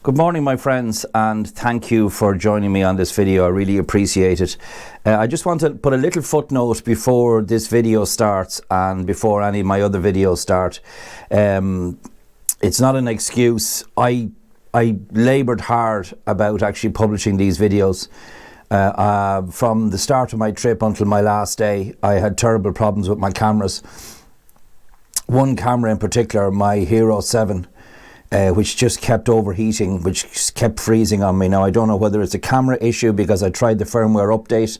Good morning, my friends, and thank you for joining me on this video. I really appreciate it. I just want to put a little footnote before this video starts and before any of my other videos start. It's not an excuse. I laboured hard about actually publishing these videos. From the start of my trip until my last day, I had terrible problems with my cameras. One camera in particular, my Hero 7, which just kept overheating, which kept freezing on me. Now, I don't know whether it's a camera issue because I tried the firmware update.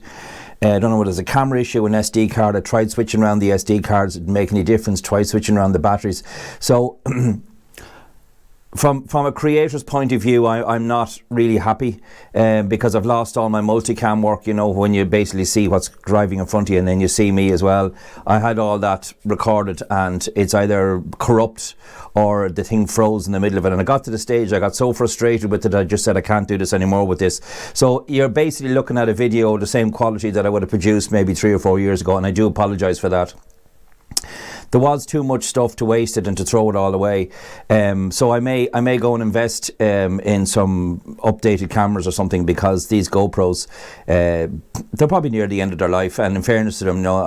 I don't know whether it's a camera issue, an SD card. I tried switching around the SD cards, it didn't make any difference. Tried switching around the batteries. So From a creator's point of view, I'm not really happy because I've lost all my multicam work, you know, when you basically see what's driving in front of you and then you see me as well. I had all that recorded and it's either corrupt or the thing froze in the middle of it. And I got to the stage, I got so frustrated with it, I just said I can't do this anymore with this. So you're basically looking at a video the same quality that I would have produced maybe 3 or 4 years ago, and I do apologise for that. There was too much stuff to waste it and to throw it all away. So I may go and invest in some updated cameras or something, because these GoPros, they're probably near the end of their life. And in fairness to them, no,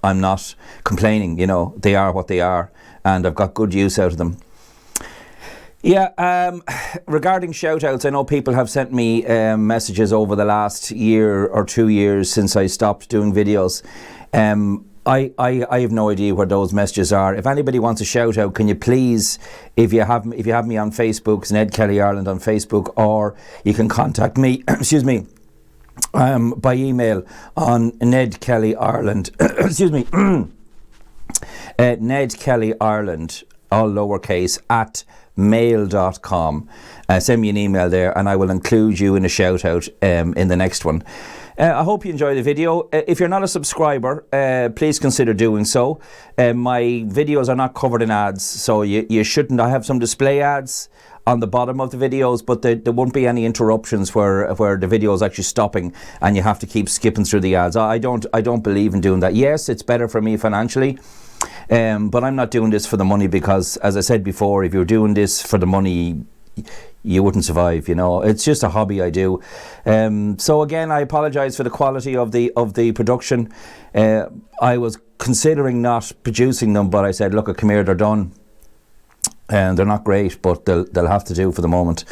I'm not complaining. You know, they are what they are, and I've got good use out of them. Yeah, regarding shout-outs, I know people have sent me messages over the last year or 2 years since I stopped doing videos. I have no idea where those messages are. If anybody wants a shout out, can you please, if you have me on Facebook, it's Ned Kelly Ireland on Facebook, or you can contact me, excuse me, by email on Ned Kelly Ireland, excuse me, Ned Kelly Ireland, all lowercase, at mail.com. Send me an email there and I will include you in a shout out in the next one. I hope you enjoy the video. If you're not a subscriber, please consider doing so. My videos are not covered in ads, so you shouldn't. I have some display ads on the bottom of the videos, but there won't be any interruptions where the video is actually stopping and you have to keep skipping through the ads. I don't believe in doing that. Yes, it's better for me financially, but I'm not doing this for the money, because, as I said before, if you're doing this for the money, you wouldn't survive, you know. It's just a hobby I do. So again, I apologise for the quality of the production. I was considering not producing them, but I said, look, come here, they're done. And they're not great, but they'll have to do for the moment.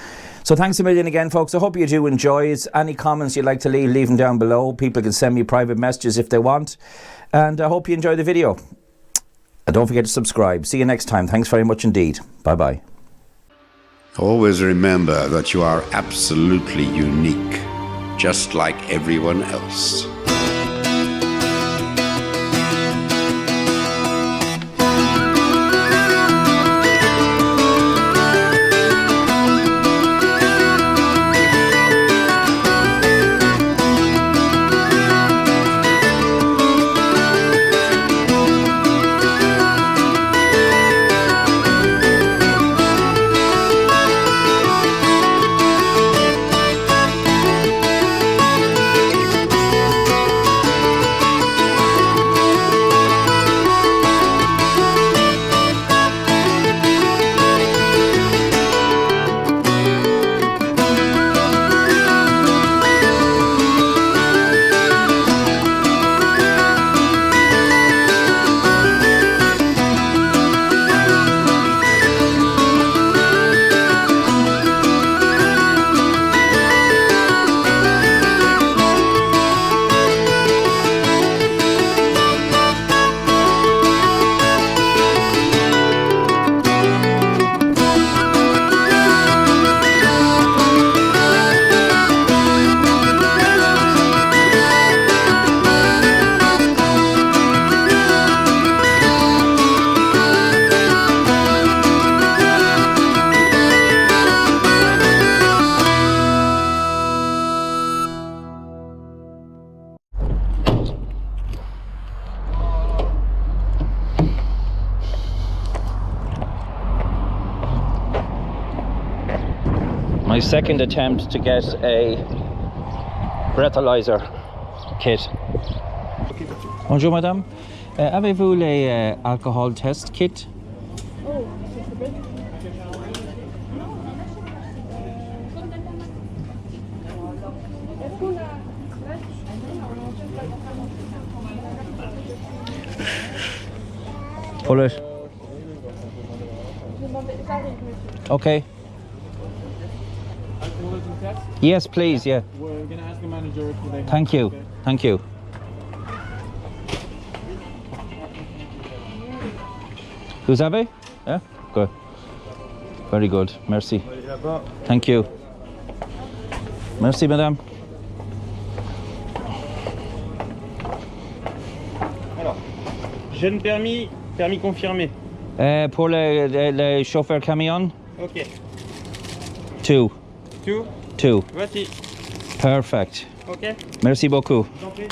So thanks a million again, folks. I hope you do enjoy it. Any comments you'd like to leave them down below. People can send me private messages if they want. And I hope you enjoy the video. And don't forget to subscribe. See you next time. Thanks very much indeed. Bye-bye. Always remember that you are absolutely unique, just like everyone else. My second attempt to get a breathalyzer kit. Bonjour madame, avez-vous les alcohol test kit? Pull it. Okay. Yes, please, yeah. We're going to ask the manager if they have. Thank you. Okay. Thank you. Vous avez? Yeah? Good. Very good. Merci. Thank you. Merci, madame. Alors, jeune permis confirmé. Pour le chauffeur camion? Ok. 2. Tout. 2. Voici. Perfect. Ok. Merci beaucoup. Je vous en prie.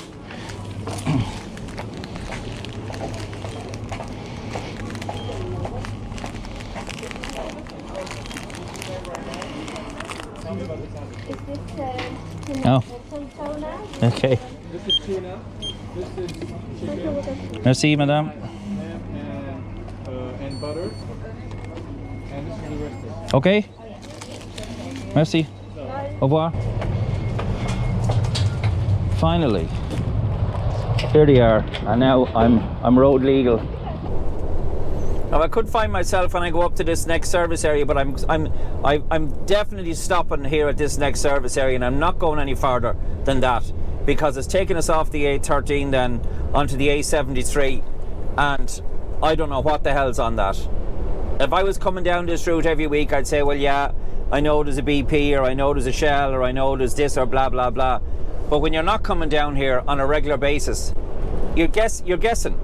Oh. Okay. This is tuna. This is chicken Merci, madame. and butter. And this is the rest. Okay. Merci. Au revoir. Finally, here they are, and now I'm road legal. Now I could find myself when I go up to this next service area, but I'm definitely stopping here at this next service area, and I'm not going any farther than that because it's taking us off the A13 then onto the A73, and I don't know what the hell's on that. If I was coming down this route every week, I'd say, well, yeah, I know there's a BP, or I know there's a Shell, or I know there's this, or blah blah blah. But when you're not coming down here on a regular basis, you're guessing.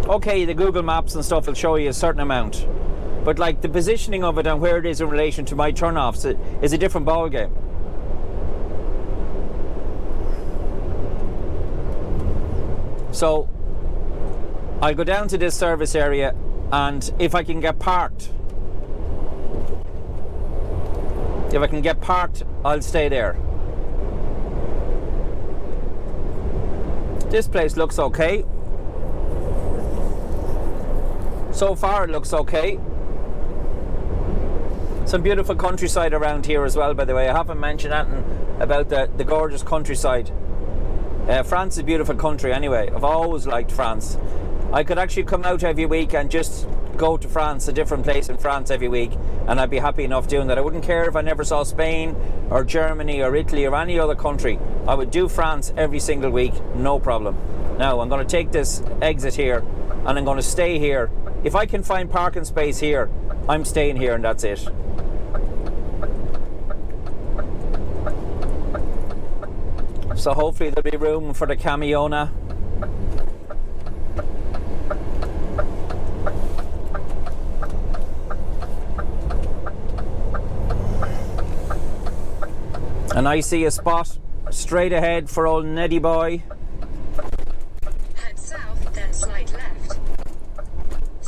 Okay, the Google Maps and stuff will show you a certain amount, but like the positioning of it and where it is in relation to my turn-offs is a different ball game. So I'll go down to this service area, and if I can get parked, I'll stay there. This place looks okay. So far it looks okay. Some beautiful countryside around here as well, by the way. I haven't mentioned anything about the gorgeous countryside. France is a beautiful country anyway. I've always liked France. I could actually come out every week and just go to France, a different place in France every week, and I'd be happy enough doing that. I wouldn't care if I never saw Spain or Germany or Italy or any other country. I would do France every single week, no problem. Now I'm going to take this exit here and I'm going to stay here. If I can find parking space here, I'm staying here, and that's it. So hopefully there'll be room for the Camiona. And I see a spot straight ahead for old Neddy boy. Head south, then slide left.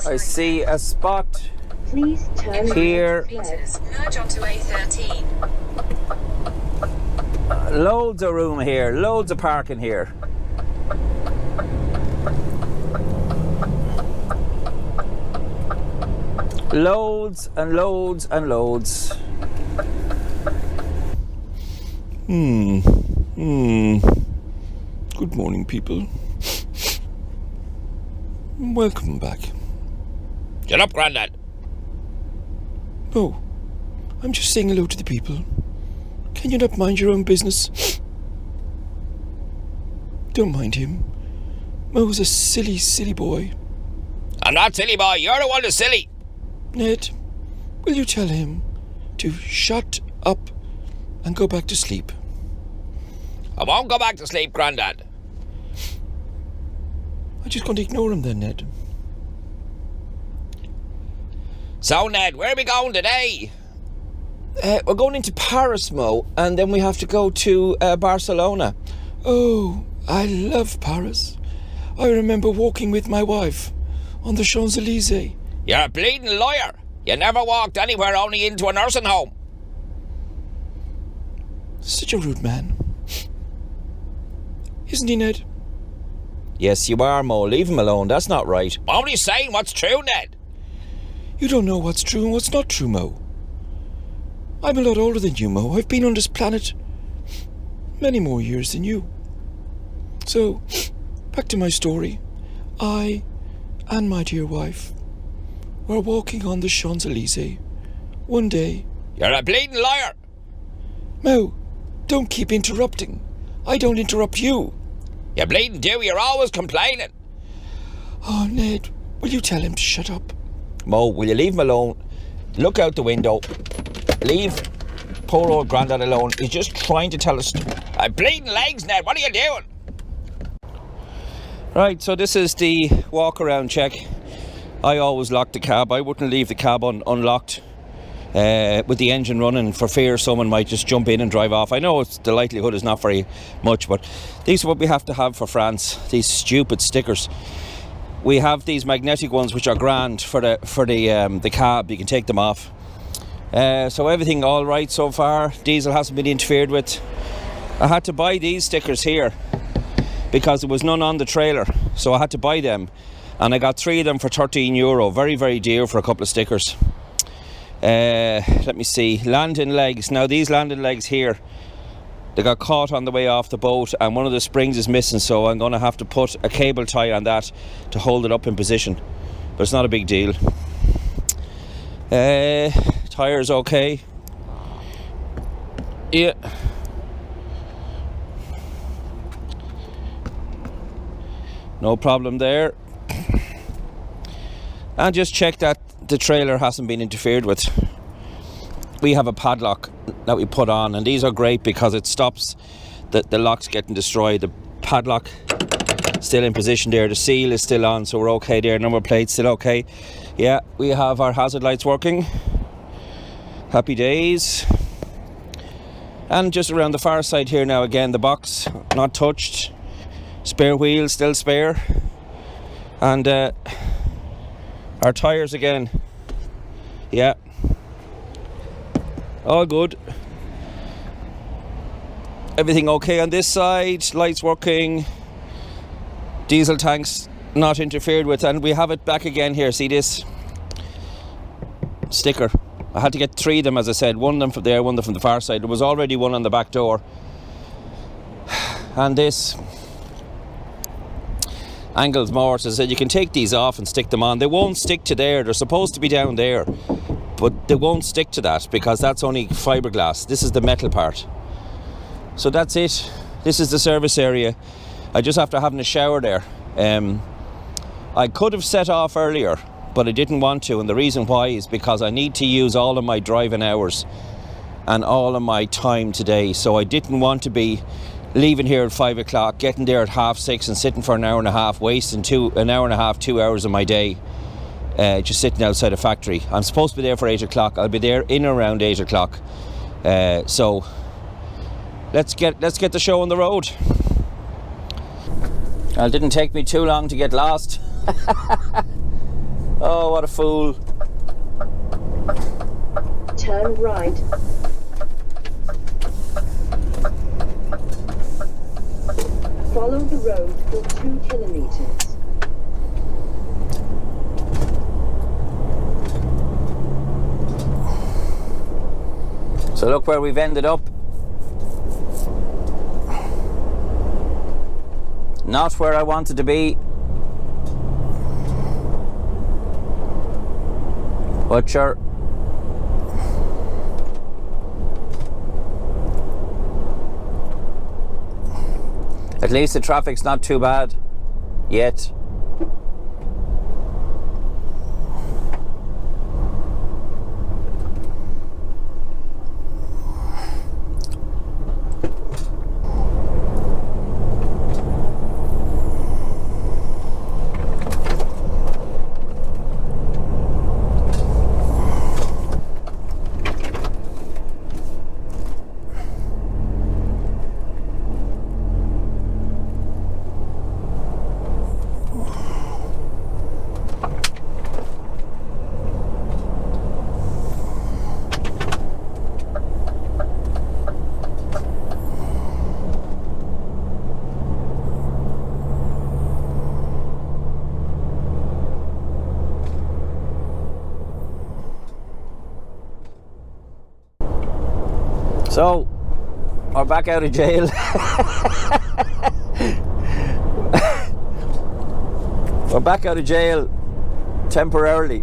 I see a spot Please turn here. meters. Merge onto A13. Loads of room here, loads of parking here. Loads and loads and loads. Good morning, people. Welcome back. Shut up, Grandad. No, I'm just saying hello to the people. Can you not mind your own business? Don't mind him. Mo's a silly, silly boy. I'm not silly, boy. You're the one that's silly. Ned, will you tell him to shut up and go back to sleep? I won't go back to sleep, Grandad. I'm just going to ignore him then, Ned. So, Ned, where are we going today? We're going into Paris, Mo, and then we have to go to Barcelona. Oh, I love Paris. I remember walking with my wife on the Champs-Élysées. You're a bleeding liar. You never walked anywhere, only into a nursing home. Such a rude man. Isn't he, Ned? Yes, you are, Mo. Leave him alone. That's not right. I'm only saying what's true, Ned. You don't know what's true and what's not true, Mo. I'm a lot older than you, Mo. I've been on this planet many more years than you. So, back to my story. I and my dear wife were walking on the Champs-Elysees one day. You're a bleeding liar. Mo, don't keep interrupting. I don't interrupt you. You bleeding do. You're always complaining. Oh, Ned, will you tell him to shut up? Mo, will you leave him alone? Look out the window. Leave poor old Grandad alone. He's just trying to tell us. I'm bleeding legs, Ned. What are you doing? Right, so this is the walk around check. I always lock the cab. I wouldn't leave the cab unlocked with the engine running for fear someone might just jump in and drive off. I know the likelihood is not very much, but these are what we have to have for France. These stupid stickers. We have these magnetic ones which are grand for the cab. You can take them off. So everything all right so far. Diesel hasn't been interfered with. I had to buy these stickers here because there was none on the trailer, so I had to buy them, and I got 3 of them for €13. Very, very dear for a couple of stickers. Let me see. Landing legs. Now these landing legs here, they got caught on the way off the boat and one of the springs is missing, so I'm going to have to put a cable tie on that to hold it up in position, but it's not a big deal. Tyres okay. Yeah. No problem there. And just check that the trailer hasn't been interfered with. We have a padlock that we put on, and these are great because it stops the locks getting destroyed. The padlock still in position there, the seal is still on, so we're okay there. Number plate still okay. Yeah, we have our hazard lights working. Happy days. And just around the far side here now, again, the box not touched. Spare wheel still spare. And our tyres again. Yeah. All good. Everything okay on this side. Lights working. Diesel tanks not interfered with. And we have it back again here. See this sticker? I had to get 3 of them, as I said. One of them from there, one of them from the far side. There was already one on the back door. And this angles more. So I said you can take these off and stick them on. They won't stick to there. They're supposed to be down there, but they won't stick to that because that's only fiberglass. This is the metal part. So that's it. This is the service area. I just after having a shower there. I could have set off earlier, but I didn't want to, and the reason why is because I need to use all of my driving hours and all of my time today. So I didn't want to be leaving here at 5 o'clock, getting there at 6:30 and sitting for an hour and a half, wasting 2 hours of my day just sitting outside a factory. I'm supposed to be there for 8 o'clock. I'll be there in around 8 o'clock. So let's get the show on the road. Well, it didn't take me too long to get lost. Oh, what a fool. Turn right. Follow the road for 2 kilometers. So look where we've ended up. Not where I wanted to be. But sure. At least the traffic's not too bad yet. So, we're back out of jail. We're back out of jail. temporarily.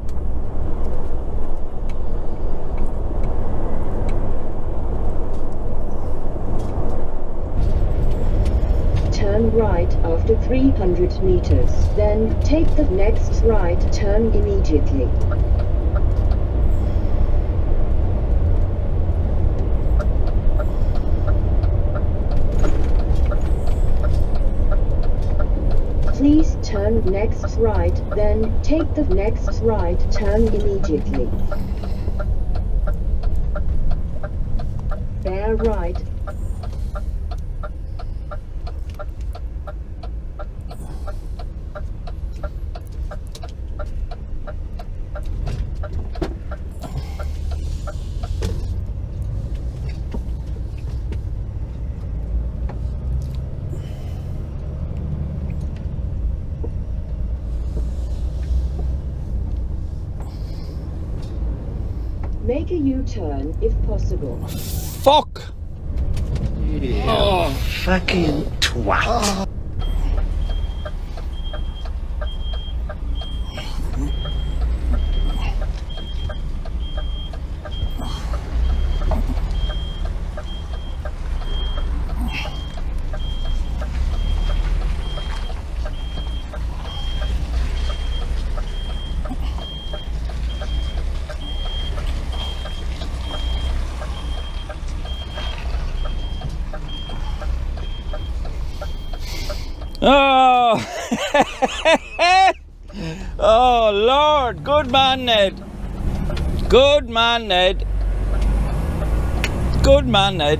Turn right after 300 meters. Then take the next right turn immediately. Please turn next right, then take the next right turn immediately. Bear right. Make a U-turn if possible. Fuck! Fucking twat. Oh! Oh, Lord! Good man, Ned. Good man, Ned. Good man, Ned.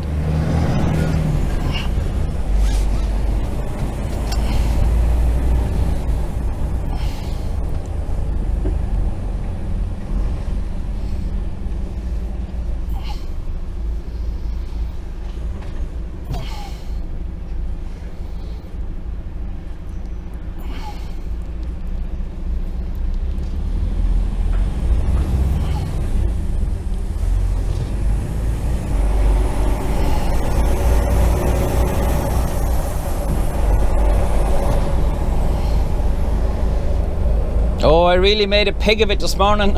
Oh, I really made a pig of it this morning.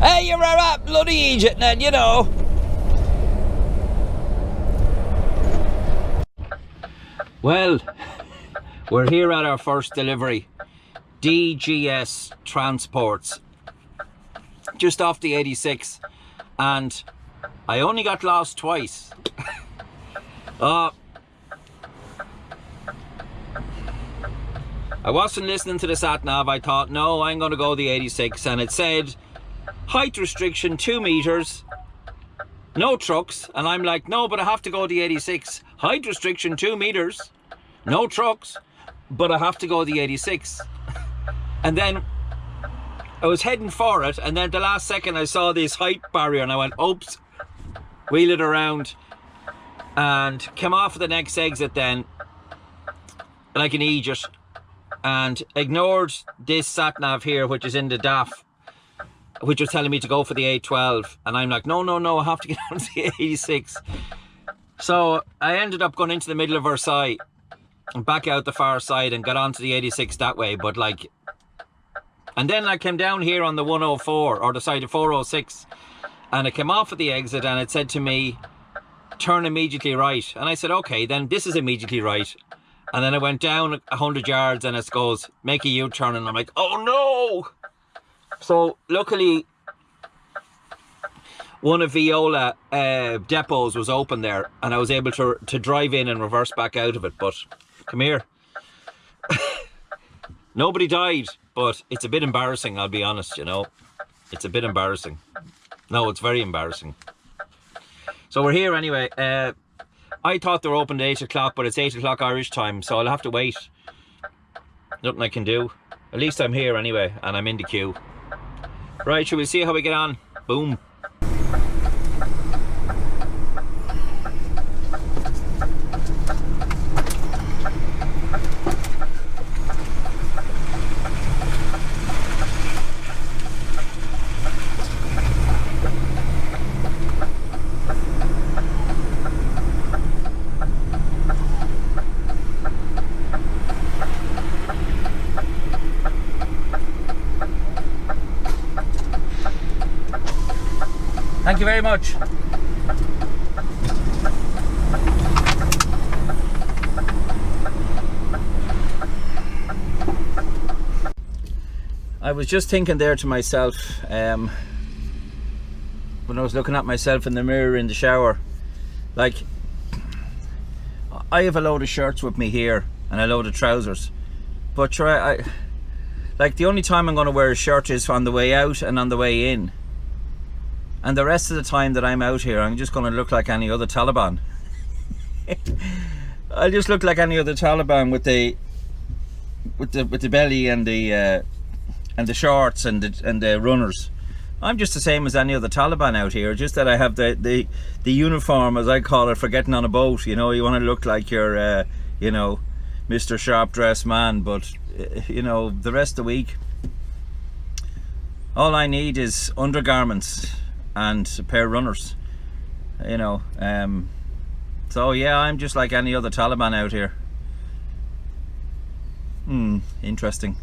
Hey, you're a bloody Egypt, Ned, you know. Well, we're here at our first delivery. DGS Transports. Just off the 86. And I only got lost twice. I wasn't listening to the sat-nav. I thought, no, I'm going to go the 86, and it said height restriction 2 meters, no trucks, and I'm like, no, but I have to go the 86. Height restriction 2 meters, no trucks, but I have to go the 86. And then I was heading for it, and then the last second I saw this height barrier, and I went, oops, wheel it around, and came off of the next exit then, like an idiot, and ignored this sat-nav here, which is in the DAF, which was telling me to go for the 812, and I'm like, no, I have to get on to the 86. So I ended up going into the middle of Versailles and back out the far side and got onto the 86 that way, but like, and then I came down here on the 104, or the side of 406, and I came off at the exit, and it said to me, turn immediately right, and I said, okay, then this is immediately right. And then I went down 100 yards and it goes, make a U-turn, and I'm like, oh no! So luckily, one of Viola depots was open there, and I was able to drive in and reverse back out of it. But come here. Nobody died, but it's a bit embarrassing, I'll be honest, you know. It's a bit embarrassing. No, it's very embarrassing. So we're here anyway. I thought they were open at 8 o'clock, but it's 8 o'clock Irish time, so I'll have to wait. Nothing I can do. At least I'm here anyway, and I'm in the queue. Right, shall we see how we get on? Boom. Thank you very much. I was just thinking there to myself, when I was looking at myself in the mirror in the shower, like, I have a load of shirts with me here and a load of trousers, but like, the only time I'm going to wear a shirt is on the way out and on the way in, and the rest of the time that I'm out here I'm just going to look like any other Taliban. I'll just look like any other Taliban with the belly and the shorts and the runners. I'm just the same as any other Taliban out here, just that I have the uniform, as I call it, for getting on a boat. You know, you want to look like you're you know, Mr. Sharp Dressed Man, but you know, the rest of the week all I need is undergarments and a pair of runners, you know. So yeah, I'm just like any other Taliban out here. Interesting.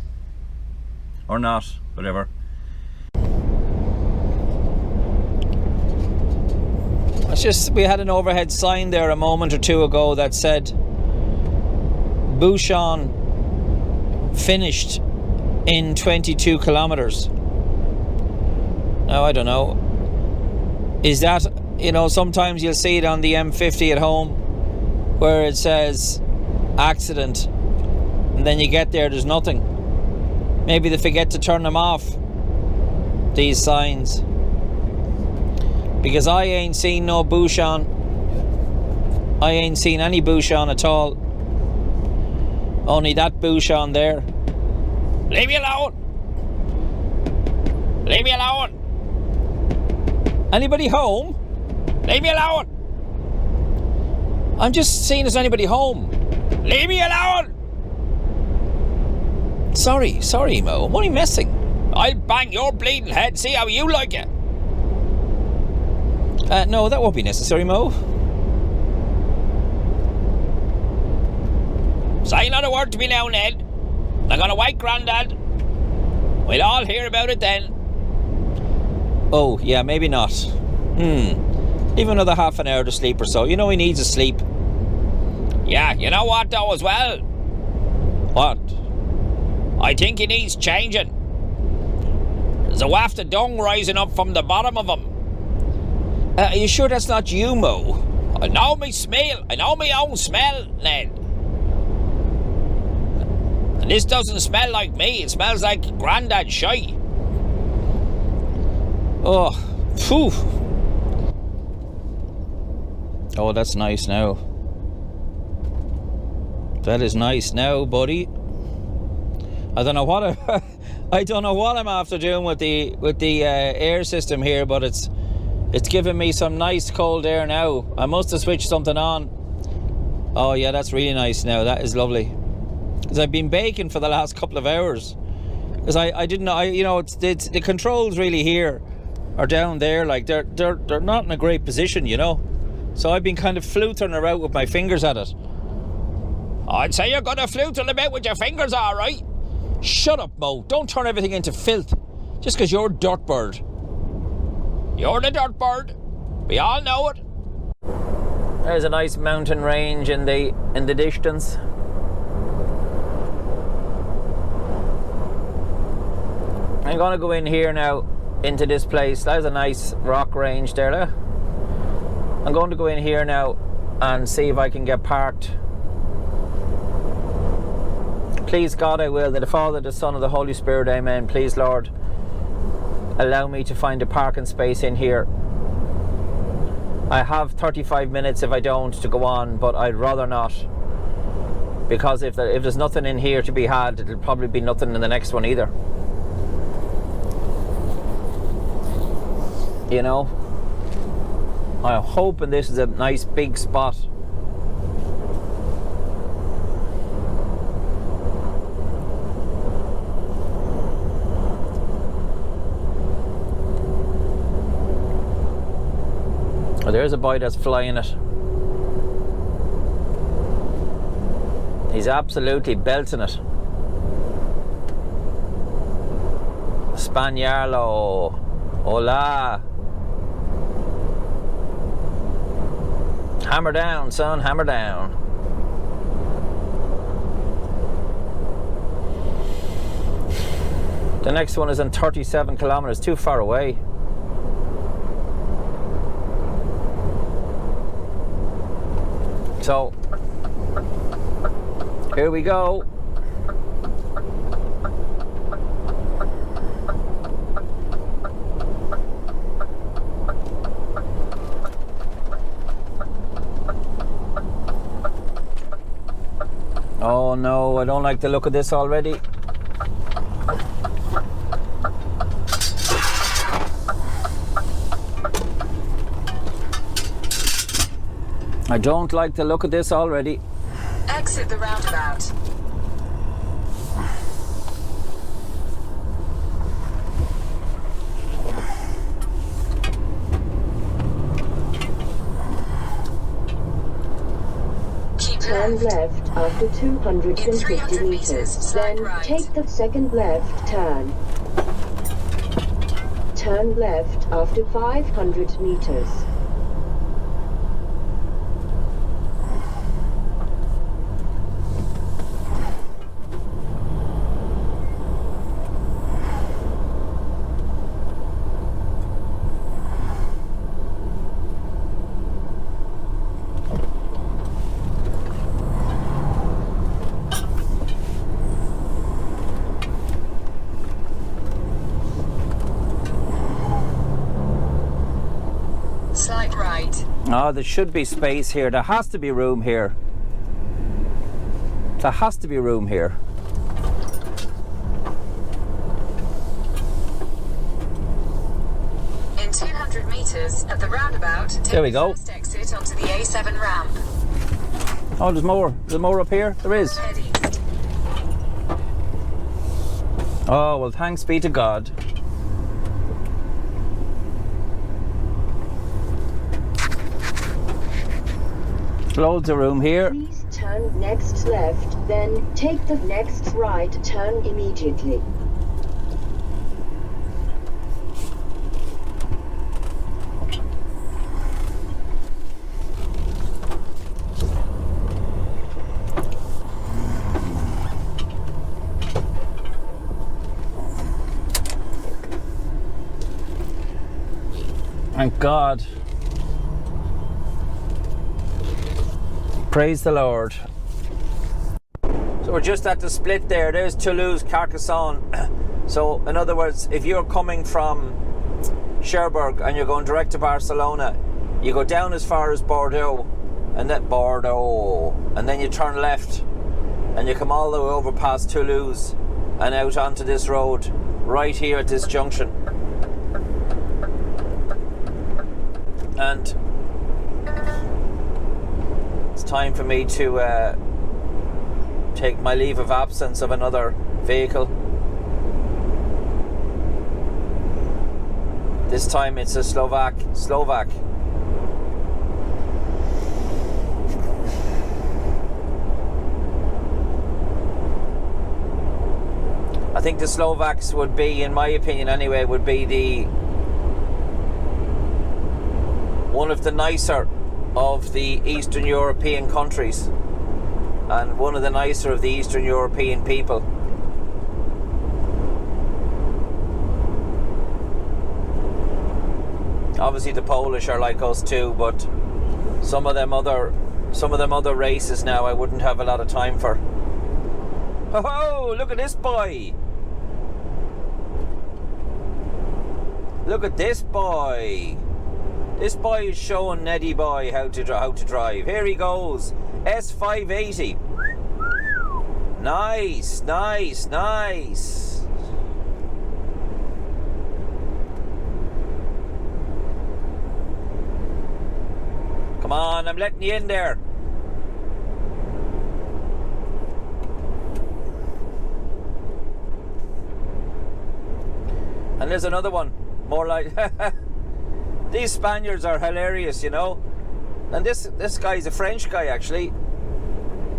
Or not, whatever. It's just, we had an overhead sign there a moment or two ago that said Busan finished in 22 kilometers. Now, I don't know, is that, you know, sometimes you'll see it on the M50 at home where it says accident, and then you get there's nothing. Maybe they forget to turn them off, these signs, because I ain't seen no Busan. I ain't seen any Busan at all. Only that Busan there. Leave me alone! Leave me alone! Anybody home? Leave me alone! I'm just seeing is anybody home. Leave me alone! Sorry, Mo. I'm only messing. I'll bang your bleeding head, see how you like it. No, that won't be necessary, Mo. Say not a word to me now, Ned. I'm gonna wake Grandad. We'll all hear about it then. Oh, yeah, maybe not. Even another half an hour to sleep or so. You know he needs a sleep. Yeah, you know what though as well? What? I think he needs changing. There's a waft of dung rising up from the bottom of him. Are you sure that's not you, Mo? I know me smell. I know me own smell, Ned. And this doesn't smell like me. It smells like Grandad's shite. Oh, phew. Oh, that's nice now. That is nice now, buddy. I don't know what I don't know what I'm after doing with the air system here, but it's giving me some nice cold air now. I must have switched something on. Oh yeah, that's really nice now. That is lovely. Because I've been baking for the last couple of hours. Because I didn't know. You know, it's the controls really here are down there. Like they're not in a great position, you know. So I've been kind of fluting around with my fingers at it. I'd say you're gonna fluting about with your fingers, all right. Shut up, Mo. Don't turn everything into filth. Just because you're a dirt bird. You're the dirt bird. We all know it. There's a nice mountain range in the distance. I'm gonna go in here now into this place. There's a nice rock range there. I'm going to go in here now and see if I can get parked. Please God I will, that the Father, the Son and the Holy Spirit, amen. Please Lord, allow me to find a parking space in here. I have 35 minutes if I don't to go on, but I'd rather not, because if there's nothing in here to be had, it'll probably be nothing in the next one either. You know, I'm hoping this is a nice big spot. Oh, there's a boy that's flying it. He's absolutely belting it. Spaniarlo. Hola. Hammer down, son, hammer down. The next one is in 37 kilometers, too far away. So, here we go. Oh no, I don't like the look of this already. I don't like the look of this already. Exit the roundabout. Turn left after 250 meters. Then take the second left turn. Turn left after 500 meters. Slight right. Oh, there should be space here. There has to be room here. There has to be room here. In 200 meters at the roundabout, take There we go. the first exit onto the A7 ramp. Oh, there's more. There's more up here? There is. Head east. Oh, well, thanks be to God. Loads of room here. Please turn next left, then take the next right turn immediately. Thank God. Praise the Lord. So we're just at the split there. There's Toulouse, Carcassonne. So in other words, if you're coming from Cherbourg and you're going direct to Barcelona, you go down as far as Bordeaux, and then you turn left and you come all the way over past Toulouse and out onto this road right here at this junction. And it's time for me to take my leave of absence of another vehicle. This time it's a Slovak. I think the Slovaks would be, in my opinion anyway, would be one of the nicer of the Eastern European countries and one of the nicer of the Eastern European people. Obviously the Polish are like us too, but some of them other races now I wouldn't have a lot of time for. Oh, look at this boy! Look at this boy! This boy is showing Neddy boy how to drive. Here he goes. S580. Nice, nice, nice. Come on, I'm letting you in there. And there's another one. More like... These Spaniards are hilarious, you know. And this guy's a French guy, actually.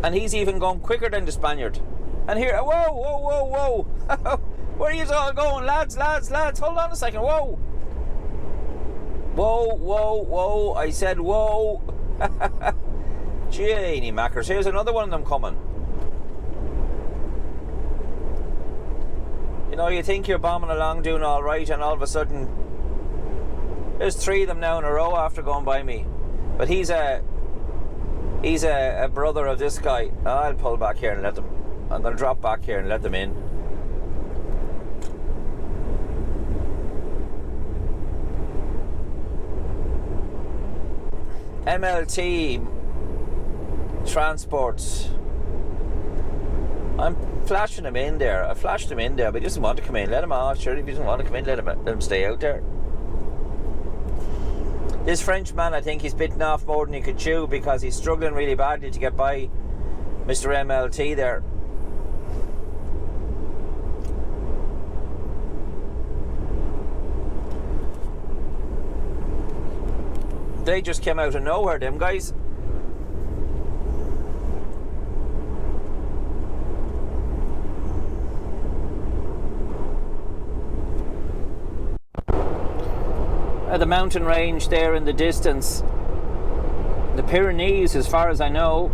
And he's even gone quicker than the Spaniard. And here... Whoa, whoa, whoa, whoa. Where are you all going? Lads. Hold on a second. Whoa. Whoa, whoa, whoa. I said whoa. Genie Mackers, here's another one of them coming. You know, you think you're bombing along doing all right, and all of a sudden there's 3 of them now in a row after going by me. But he's a brother of this guy. I'll pull back here and let them. I'm going to drop back here and let them in. MLT Transports. I'm flashing him in there. I flashed him in there, but he doesn't want to come in. Let him out. Sure, if he doesn't want to come in, let him stay out there. This Frenchman, I think he's bitten off more than he could chew, because he's struggling really badly to get by Mr. MLT there. They just came out of nowhere, them guys. At the mountain range there in the distance, the Pyrenees as far as I know,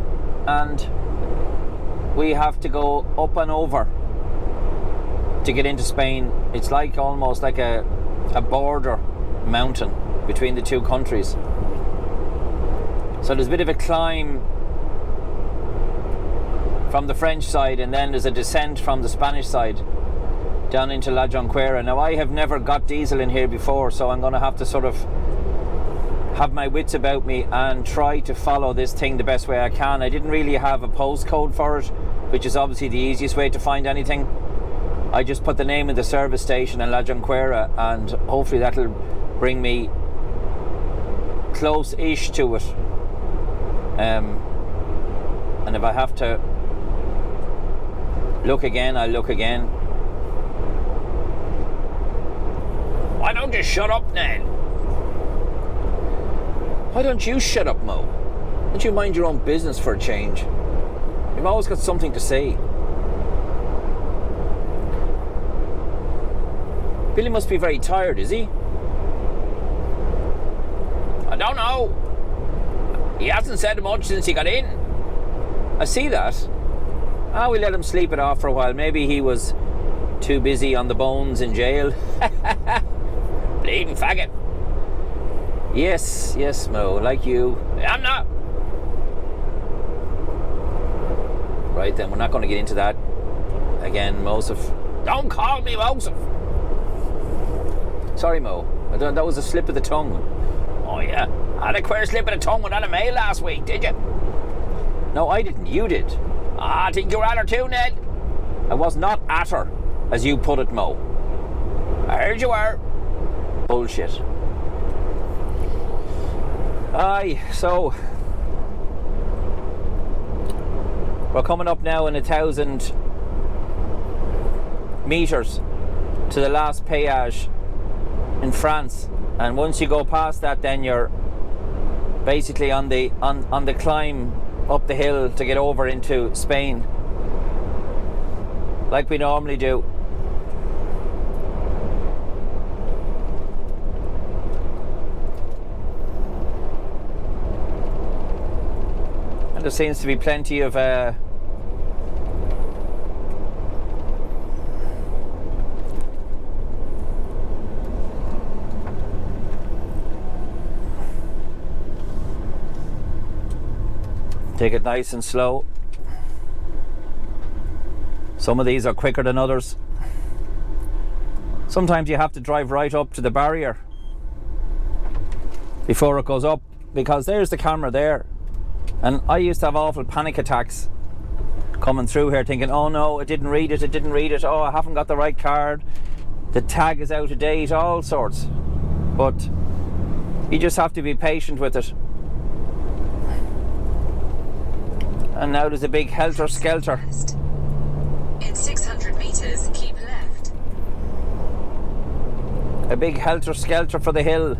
and we have to go up and over to get into Spain. It's like almost like a border mountain between the two countries. So there's a bit of a climb from the French side, and then there's a descent from the Spanish side down into La Jonquera. Now, I have never got diesel in here before, so I'm going to have to sort of have my wits about me and try to follow this thing the best way I can. I didn't really have a postcode for it, which is obviously the easiest way to find anything. I just put the name of the service station in La Jonquera, and hopefully that'll bring me close-ish to it. And if I have to look again, I'll look again. Why don't you shut up, Ned? Why don't you shut up, Mo? Don't you mind your own business for a change? You've always got something to say. Billy must be very tired, is he? I don't know. He hasn't said much since he got in. I see that. We let him sleep it off for a while. Maybe he was too busy on the bones in jail. Bleeding faggot. Yes, Mo, like you. I'm not. Right then, we're not going to get into that again, Mosef. Don't call me Mosef. Sorry, Mo. That was a slip of the tongue. Oh, yeah. I had a queer slip of the tongue without a mail last week, did you? No, I didn't. You did. I think you were at her too, Ned. I was not at her, as you put it, Mo. I heard you were. Bullshit. Aye, so we're coming up now in 1,000 meters to the last péage in France, and once you go past that, then you're basically on the climb up the hill to get over into Spain, like we normally do. And there seems to be plenty of take it nice and slow. Some of these are quicker than others. Sometimes you have to drive right up to the barrier before it goes up, because there's the camera there, and I used to have awful panic attacks coming through here thinking, oh no, it didn't read it, oh, I haven't got the right card, the tag is out of date, all sorts. But you just have to be patient with it. And now there's a big helter-skelter. In 600 meters, keep left. A big helter-skelter for the hill.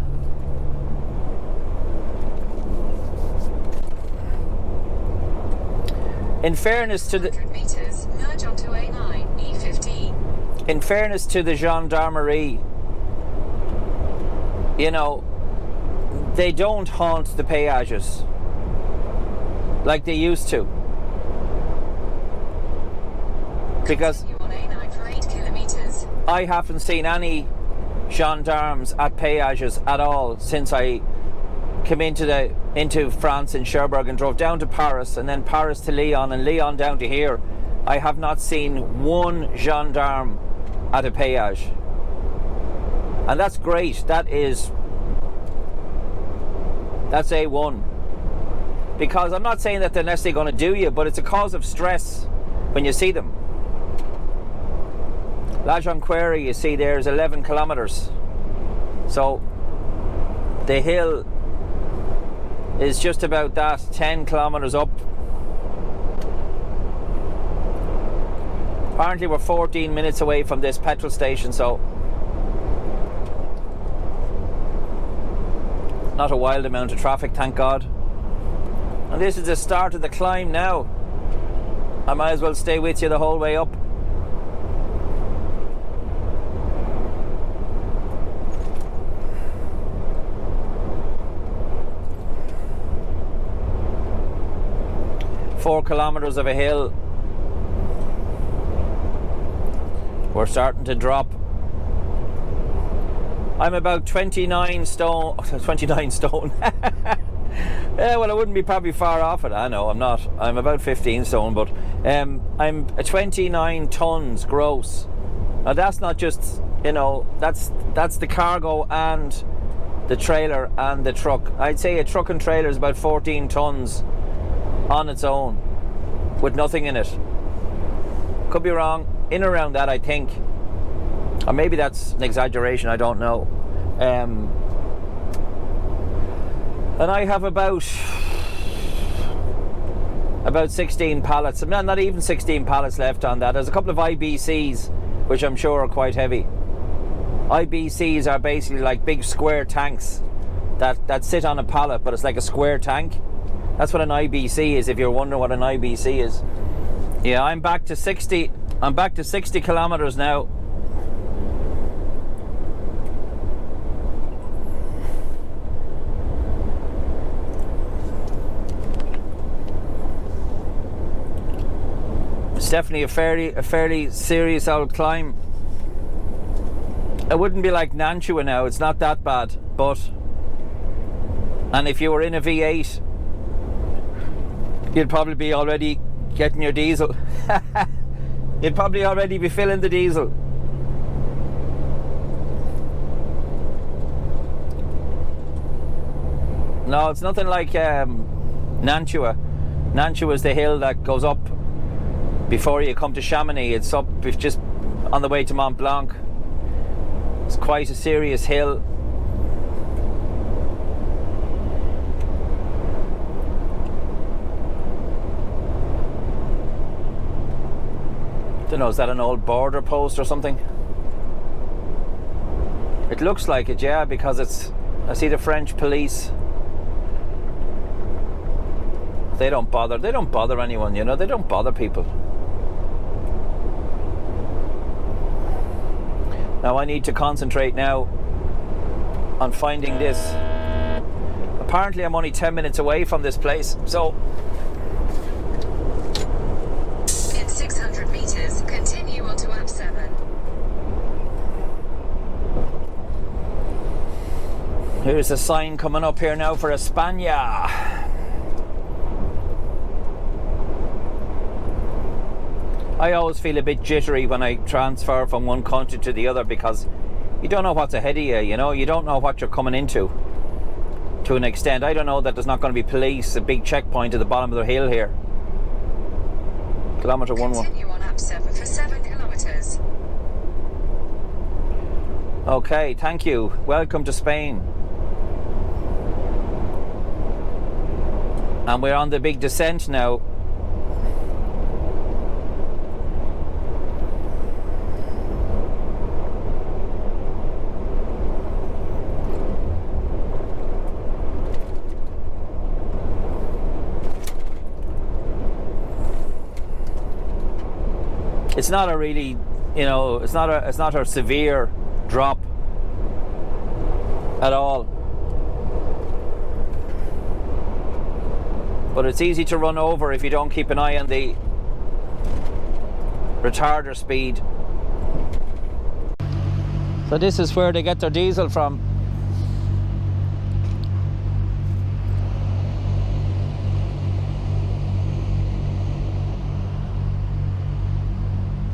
In fairness to the 100 meters, merge onto A9, E15. In fairness to the gendarmerie, you know, they don't haunt the péages. like they used to. Because Continue on A9 for 8 kilometers. I haven't seen any gendarmes at peages at all since I came into France in Cherbourg and drove down to Paris, and then Paris to Lyon, and Lyon down to here. I have not seen one gendarme at a péage, and that's great. That's A1, because I'm not saying that they're necessarily going to do you, but it's a cause of stress when you see them. La Jonquière, you see, there's 11 kilometers, so the hill is just about that, 10 kilometers up. Apparently we're 14 minutes away from this petrol station, so not a wild amount of traffic, thank God. And this is the start of the climb now. I might as well stay with you the whole way up. Four kilometers of a hill. We're starting to drop. I'm about 29 stone. 29 stone. Yeah, well, I wouldn't be probably far off it. I know I'm not. I'm about 15 stone, but I'm 29 tons gross. Now that's not just, that's the cargo and the trailer and the truck. I'd say a truck and trailer is about 14 tons on its own with nothing in it. Could be wrong. In around that, I think, or maybe that's an exaggeration, I don't know. And I have about 16 pallets, not even 16 pallets left on that. There's a couple of IBCs which I'm sure are quite heavy. IBCs are basically like big square tanks that sit on a pallet, but it's like a square tank. That's what an IBC is, if you're wondering what an IBC is. Yeah, I'm back to 60 kilometers now. It's definitely a fairly serious old climb. It wouldn't be like Nantua now, it's not that bad, and if you were in a V8, you'd probably be already getting your diesel. You'd probably already be filling the diesel. No, it's nothing like Nantua. Nantua is the hill that goes up before you come to Chamonix. It's just on the way to Mont Blanc. It's quite a serious hill. Don't know, is that an old border post or something? It looks like it, yeah, because I see the French police. They don't bother anyone, they don't bother people. Now I need to concentrate now on finding this. Apparently I'm only 10 minutes away from this place, so In 600 meters, continue onto AP7. here's a sign coming up here now for España. I always feel a bit jittery when I transfer from one country to the other, because you don't know what's ahead of you, you don't know what you're coming into, to an extent. I don't know that there's not going to be police, a big checkpoint at the bottom of the hill here. Kilometre 11. Continue on AP7 for 7 kilometers. Okay, thank you. Welcome to Spain. And we're on the big descent now. It's not a really, it's not a severe drop at all. but it's easy to run over if you don't keep an eye on the retarder speed. So this is where they get their diesel from.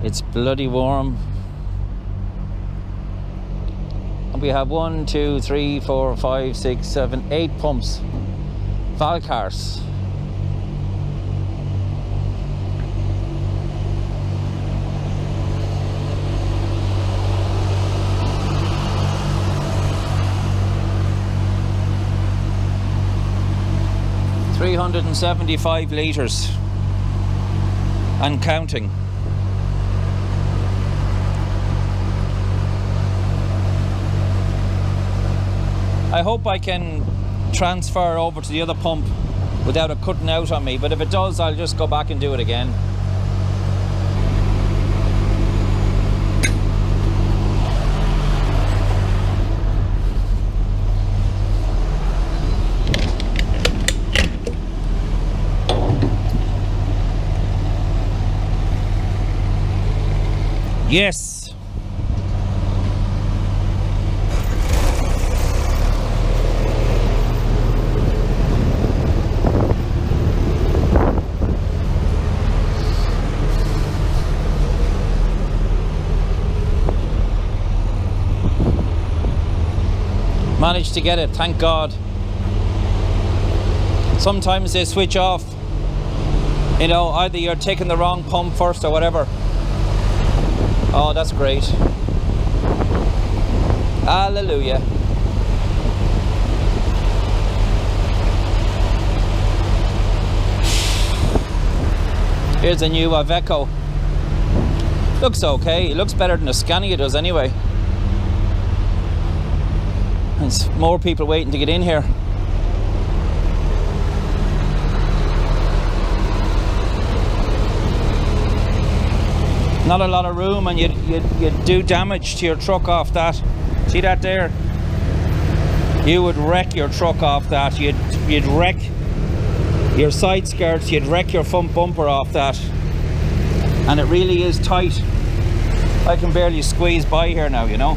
It's bloody warm. And we have 1, 2, 3, 4, 5, 6, 7, 8 pumps. Valcars. $375 litres and counting. I hope I can transfer over to the other pump without it cutting out on me, but if it does, I'll just go back and do it again. Yes! Managed to get it, thank God. Sometimes they switch off. You know, either you're taking the wrong pump first or whatever. Oh, that's great. Hallelujah. Here's a new Iveco. Looks okay. It looks better than the Scania does anyway. There's more people waiting to get in here. Not a lot of room, and you'd do damage to your truck off that. See that there? You would wreck your truck off that. You'd wreck your side skirts, you'd wreck your front bumper off that. And it really is tight. I can barely squeeze by here now, you know.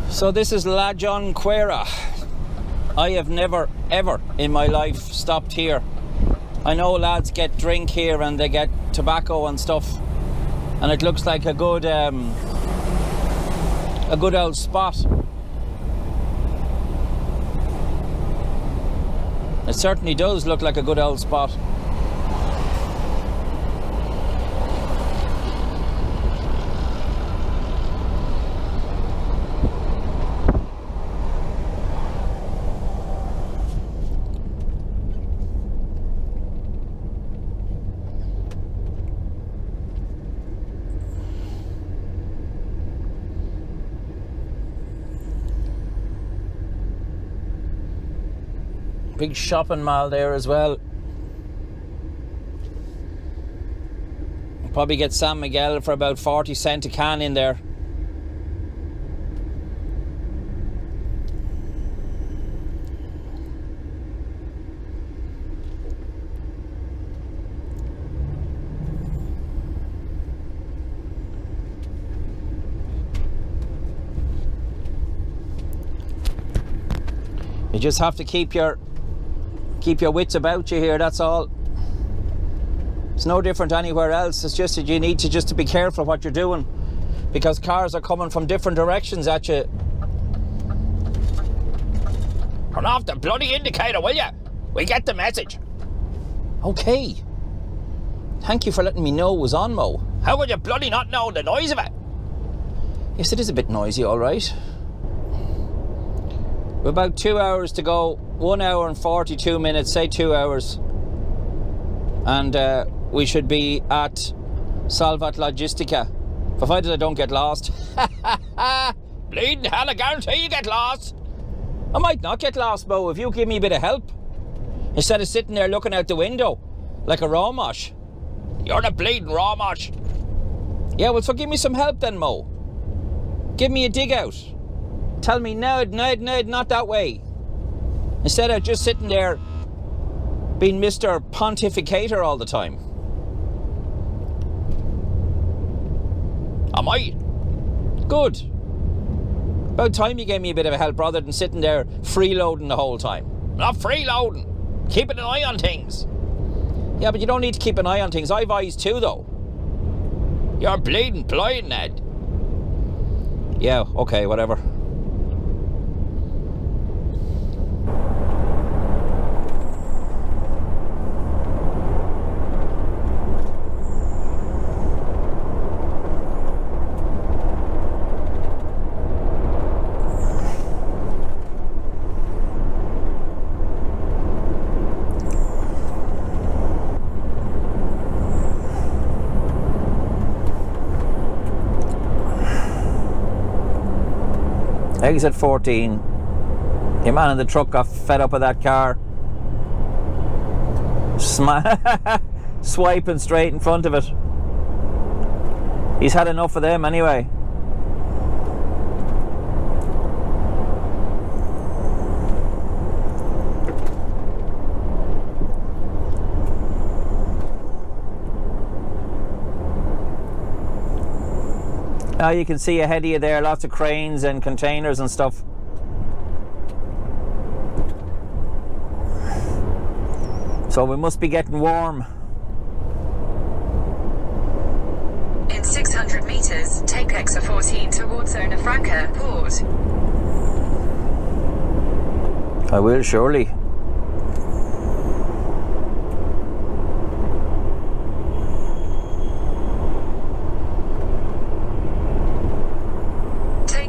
So this is La Jonquera. I have never ever in my life stopped here. I know lads get drink here and they get tobacco and stuff, and it looks like a good old spot. It certainly does look like a good old spot. Big shopping mall there as well. Probably get San Miguel for about 40 cents a can in there. You just have to keep your wits about you here, that's all. It's no different anywhere else. It's just that you need to just be careful what you're doing, because cars are coming from different directions at you. Turn off the bloody indicator, will you? We get the message. Okay. Thank you for letting me know it was on, Mo. How would you bloody not know the noise of it? Yes, it is a bit noisy, all right. We're about 2 hours to go. 1 hour and 42 minutes, say 2 hours. And we should be at Salvat Logistica. Provided I don't get lost. Bleeding hell, I guarantee you get lost. I might not get lost, Mo, if you give me a bit of help. Instead of sitting there looking out the window like a raw mosh. You're the bleeding raw mosh. Yeah, well, so give me some help then, Mo. Give me a dig out. Tell me, no, not that way. Instead of just sitting there being Mr. Pontificator all the time. Am I? Good. About time you gave me a bit of a help rather than sitting there freeloading the whole time. Not freeloading. Keeping an eye on things. Yeah, but you don't need to keep an eye on things. I've eyes too, though. You're bleeding blind, Ned. Yeah, okay, whatever. Exit 14. The man in the truck got fed up with that car. Swiping straight in front of it. He's had enough of them anyway. Now you can see ahead of you there lots of cranes and containers and stuff. So we must be getting warm. In 600 meters, take exit 14 towards Zona Franca, port. I will surely.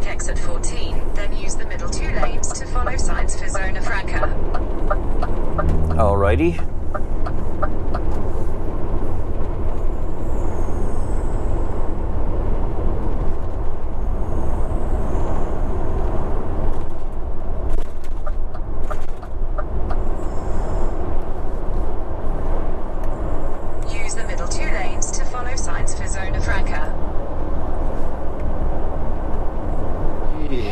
Exit 14, then use the middle 2 lanes to follow signs for Zona Franca. Alrighty. Use the middle 2 lanes to follow signs for Zona Franca.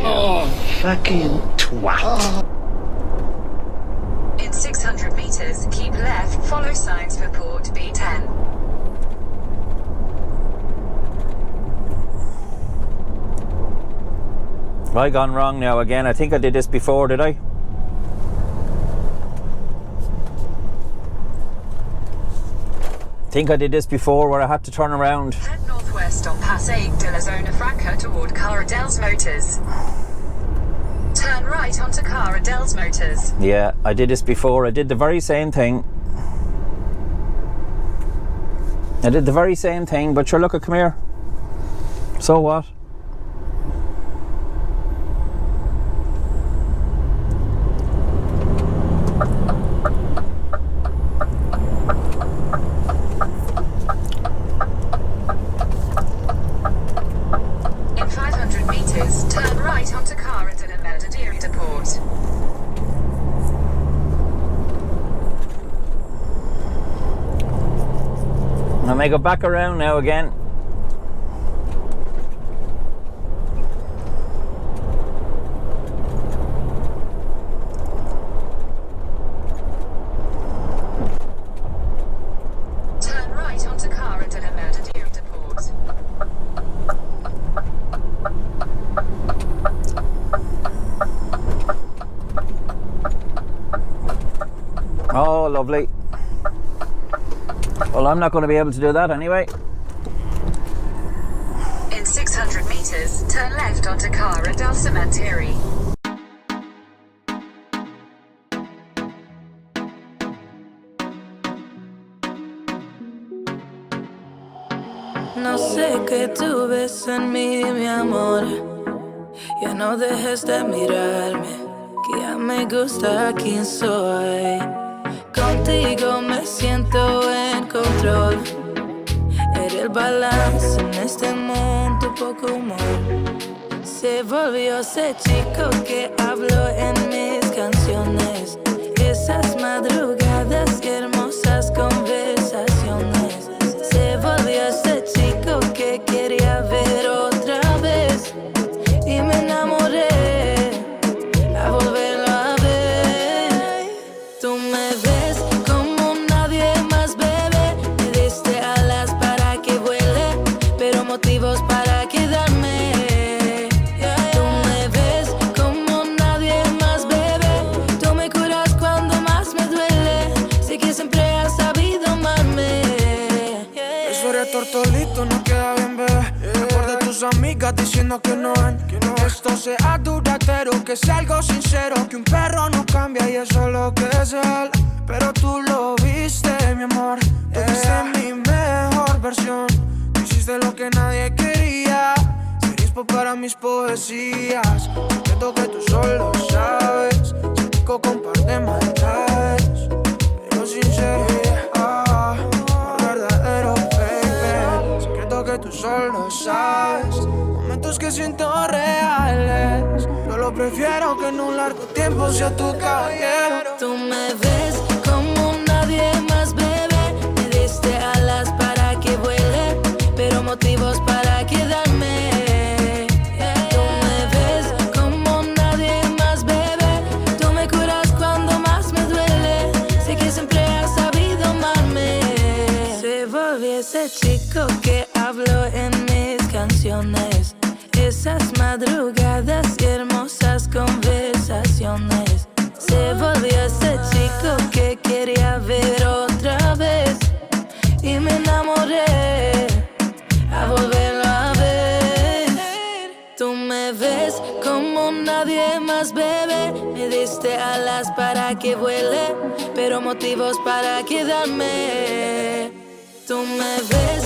Oh, fucking twat. In 600 meters, keep left, follow signs for port B10. Have I gone wrong now again? I think I did this before, did I? I think I did this before where I had to turn around. Head northwest on Passeig de la Zona Franca toward Caradel's Motors. Turn right onto Caradel's Motors. Yeah, I did this before. I did the very same thing. But sure, look, come here. So what? In 500 meters, turn right onto Cara de la Mercaderia Port. I may go back around now again. Turn right onto Cara de la Mercaderia Port. Oh, lovely. Well, I'm not going to be able to do that anyway. In 600 meters, turn left onto Cara del Cementerio. No sé qué tú ves en mí, mi amor. Ya no dejes de mirarme, que ya me gusta quién soy. Contigo me siento en control. Eres el balance en este mundo, poco humor. Se volvió ese chico que habló en mis canciones. Esas madrugadas y hermosas conversaciones. Se volvió ese chico que quería ver otra vez. Y me enamoré a volverlo a ver. Tú me ves como nadie más, bebé. Me diste alas para que vuele, pero motivos para quedarme. Tú me ves como nadie más, bebé. Tú me curas cuando más me duele. Sé que siempre has sabido amarme. Eso eres tortolito, no queda bien, bebé. Mejor de tus amigas diciendo que no ven. Que esto sea duradero, que sea algo sincero. Que un perro no cambia y eso es lo que es él. Pero tú lo viste, mi amor. Tú viste mi mejor versión. Tú hiciste lo que nadie quería. Ser inspo para mis poesías. Siento que tú solo sabes. Chico con par de maldades. Pero sincero, verdadero, baby. Secreto que tú solo sabes. Momentos que siento reales. Yo lo prefiero que en un largo tiempo sea tu caballero. Tú me ves como nadie más, bebé. Me diste alas para que vuele, pero motivos para quedarme. Tú me ves como nadie más, bebé. Tú me curas cuando más me duele. Sé que siempre has sabido amarme. Se volvió ese chico que habló en mis canciones. Esas madrugadas y hermosas conversaciones. Se volvió ese chico que quería ver otra vez. Y me enamoré a volverlo a ver. Tú me ves como nadie más, bebé. Me diste alas para que vuele, pero motivos para quedarme. Tú me ves